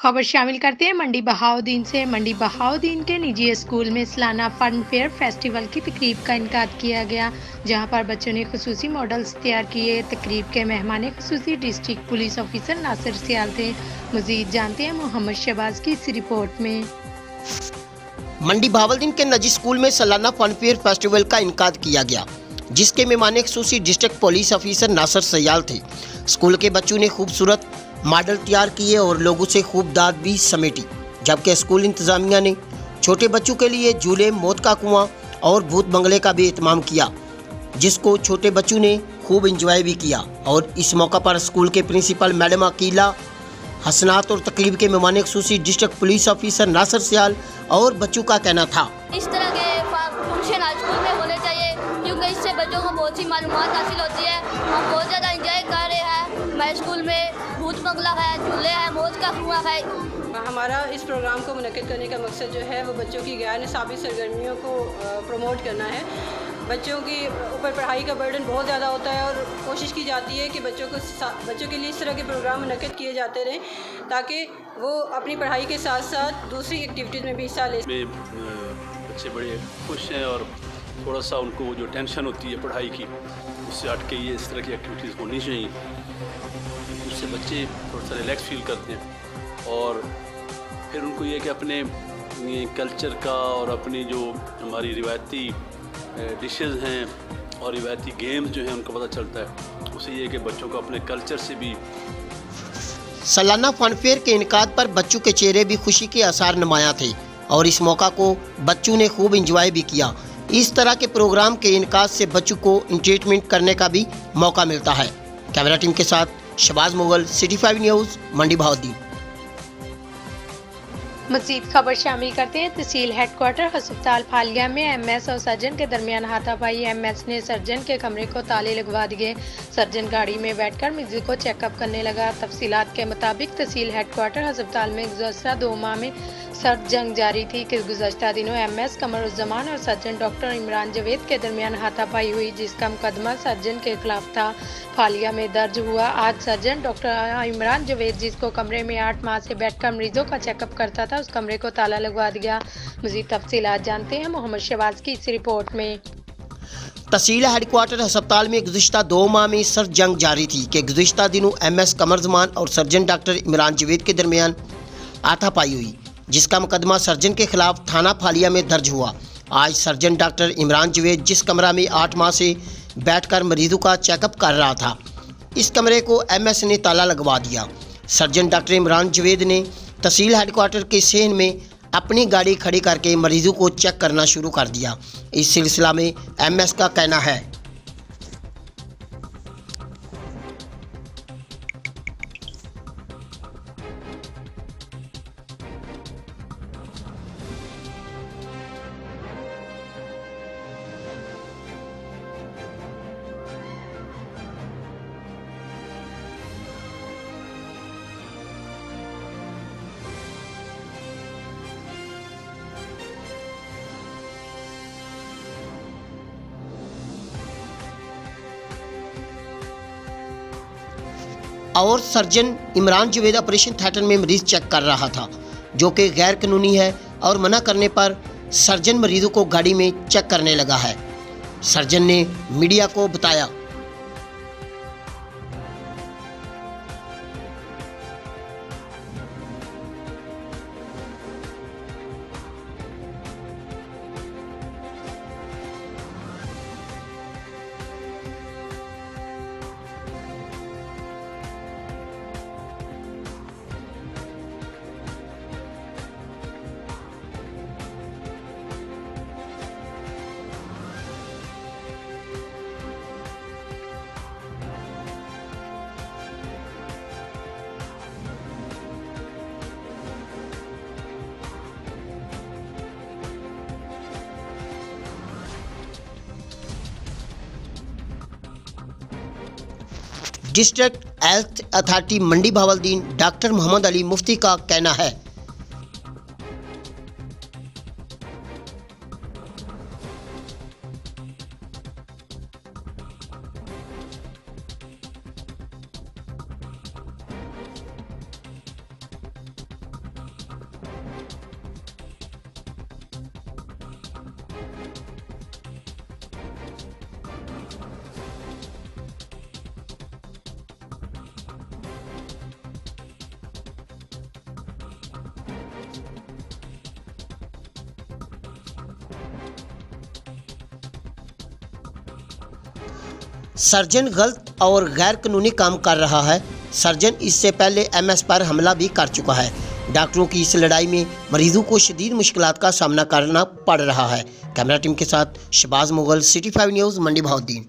खबर शामिल करते हैं मंडी बहाउद्दीन से। मंडी बहाउद्दीन के निजी स्कूल में सालाना फन फेयर फेस्टिवल की तकरीब का इनकाद किया गया, जहां पर बच्चों ने खुसूसी मॉडल्स तैयार किए। तकरीब के मेहमान खुसूसी डिस्ट्रिक्ट पुलिस ऑफिसर नासिर सियाल थे। मजीद जानते हैं मोहम्मद शहबाज की इस रिपोर्ट में। मंडी बहाउद्दीन के निजी स्कूल में सालाना फन फेयर फेस्टिवल का इनकाद किया गया, जिसके मेहमान खुसूसी डिस्ट्रिक्ट पुलिस ऑफिसर नासिर सियाल थे। स्कूल के बच्चों ने खूबसूरत मॉडल तैयार किए और लोगों से खूब दाद भी समेटी, जबकि स्कूल इंतजामिया ने छोटे बच्चों के लिए झूले, मौत का कुआं और भूत बंगले का भी एहतमाम किया, जिसको छोटे बच्चों ने खूब एंजॉय भी किया। और इस मौका पर स्कूल के प्रिंसिपल मैडम अकीला हसनात और तकरीब के मेहमान खुसूसी डिस्ट्रिक्ट पुलिस ऑफिसर नासिर सियाल और बच्चों का कहना था, इस तरह के फंक्शन आज स्कूल में होने चाहिए, क्योंकि इससे बच्चों को बहुत सी मालूमात हासिल होती है। हम बहुत ज़्यादा इंजॉय कर रहे हैं। हमारे स्कूल में भूत बंगला है, झूले हैं, मौज का कुआं है। हमारा इस प्रोग्राम को मुनक्किद करने का मकसद जो है वो बच्चों की गैर निसाबी सरगर्मियों को प्रमोट करना है। बच्चों के ऊपर पढ़ाई का बर्डन बहुत ज़्यादा होता है और कोशिश की जाती है कि बच्चों के लिए इस तरह के प्रोग्राम मुनक्किद किए जाते रहें, ताकि वो अपनी पढ़ाई के साथ साथ दूसरी एक्टिविटीज़ में भी हिस्सा ले। बच्चे बड़े खुश हैं और थोड़ा सा उनको जो टेंशन होती है पढ़ाई की, उससे हट के ये इस तरह की एक्टिविटीज़ होनी चाहिए। उससे बच्चे थोड़ा सा रिलैक्स फील करते हैं और फिर उनको ये कि अपने कल्चर का और अपनी जो हमारी रिवायती डिशेज़ हैं और रिवायती गेम्स जो हैं उनको पता चलता है। उससे ये कि बच्चों को अपने कल्चर से भी। सालाना फन फेयर के इनकाद पर बच्चों के चेहरे भी खुशी के आसार नुमायां थे और इस मौका को बच्चों ने खूब एंजॉय भी किया। इस तरह के प्रोग्राम के इनकाद से बच्चों को एंटरटेनमेंट करने का भी मौका मिलता है। कैमरा टीम के साथ शहबाज मुगल, सिटी 5 न्यूज़, मंडी बहाउद्दीन। मजीद खबर शामिल करते हैं। तहसील हेडक्वार्टर अस्पताल फालिया में एमएस और सर्जन के दरमियान हाथापाई। एमएस ने सर्जन के कमरे को ताले लगवा दिए। सर्जन गाड़ी में बैठकर मरीज को चेकअप करने लगा। तफसीलात के मुताबिक तहसील हेडक्वार्टर अस्पताल में गुज़श्ता 2 माह में सर्द जंग जारी थी कि गुज़श्ता दिनों एमएस कमरुज़्ज़मान और सर्जन डॉक्टर इमरान जवेद के दरमियान हाथापाई हुई, जिसका मुकदमा सर्जन के खिलाफ था, फालिया में दर्ज हुआ। आज सर्जन डॉक्टर इमरान जवेद, जिसको कमरे में 8 माह से बैठकर मरीजों का चेकअप करता था, उस कमरे को ताला लगवा दिया। मज़ीद तफसीलात जानते हैं मोहम्मद शहबाज की इस रिपोर्ट में। तहसील हेडक्वार्टर अस्पताल में गुज़श्ता 2 माह में सर्द जंग जारी थी कि गुज़श्ता दिनों एमएस कमरुज़्ज़मान और सर्जन डॉक्टर इमरान जवेद के दरमियान हाथापाई हुई, जिसका मुकदमा सर्जन के खिलाफ थाना फालिया में दर्ज हुआ। आज सर्जन डॉक्टर इमरान जवेद जिस कमरा में 8 माह से बैठकर मरीजों का चेकअप कर रहा था, इस कमरे को एमएस ने ताला लगवा दिया। सर्जन डॉक्टर इमरान जवेद ने तहसील हेडक्वार्टर के सेन में अपनी गाड़ी खड़ी करके मरीजों को चेक करना शुरू कर दिया। इस सिलसिला में एमएस का कहना है, और surgeon Imran Javed operation theatre में मरीज चेक कर रहा था, जो कि गैर कानूनी है और मना करने पर सर्जन मरीजों को गाड़ी में चेक करने लगा है। सर्जन ने मीडिया को बताया, डिस्ट्रिक्ट हेल्थ अथॉरिटी मंडी बहाउद्दीन डॉक्टर मोहम्मद अली मुफ्ती का कहना है, सर्जन गलत और गैर कानूनी काम कर रहा है। सर्जन इससे पहले एमएस पर हमला भी कर चुका है। डॉक्टरों की इस लड़ाई में मरीजों को शदीद मुश्किलात का सामना करना पड़ रहा है। कैमरा टीम के साथ शहबाज मुगल, सिटी 5 न्यूज़, मंडी बहाउद्दीन।